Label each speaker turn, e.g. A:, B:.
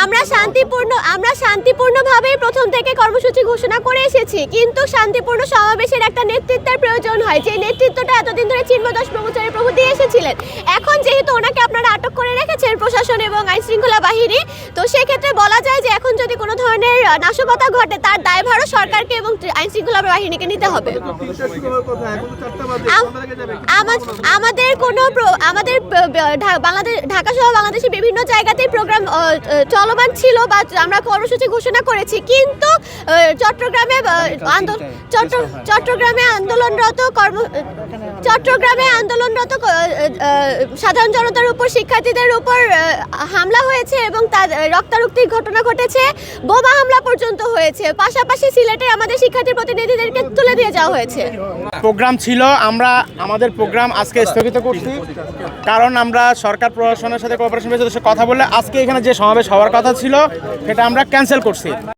A: আমরা শান্তিপূর্ণভাবেই প্রথম থেকে কর্মসূচি ঘোষণা করে এসেছি, কিন্তু শান্তিপূর্ণ সমাবেশের একটা নেতৃত্বের প্রয়োজন হয়, যে নেতৃত্বটা এতদিন ধরে চিন্ময়দাস ব্রহ্মচারী প্রভু দিয়ে এসেছিলেন। এখন যেহেতু ওনাকে আপনারা আটক করে রেখেছেন প্রশাসন এবং আইনশৃঙ্খলা বাহিনী, তো সেক্ষেত্রে বলা যায় যে এখন যদি কোনো ধরনের নাশকতা ঘটে তার দায়ভারও সরকারকে এবং আইনশৃঙ্খলা বাহিনীকে নিতে হবে। আমাদের ঢাকা সহ বাংলাদেশের বিভিন্ন জায়গাতেই প্রোগ্রাম চলমান ছিল বা আমরা কর্মসূচি ঘোষণা করেছি, কিন্তু চট্টগ্রামে আন্দোলনরত সাধারণ জনতার উপর, শিক্ষার্থীদের উপর হামলা হয়েছে এবং তার রক্তারক্তির ঘটনা ঘটেছে, বোমা হামলা পর্যন্ত হয়েছে। পাশাপাশি সিলেটে আমাদের শিক্ষার্থী প্রতিনিধিদেরকে তুলে দিয়ে যাওয়া হয়েছে।
B: প্রোগ্রাম ছিল, আমরা আমাদের প্রোগ্রাম আজকে স্থগিত করছি, কারণ আমরা সরকার প্রশাসনের সাথে কোঅপারেশন বেসে কথা বলে আজকে এখানে যে সমাবেশ হওয়ার কথা ছিল সেটা আমরা ক্যান্সেল করছি।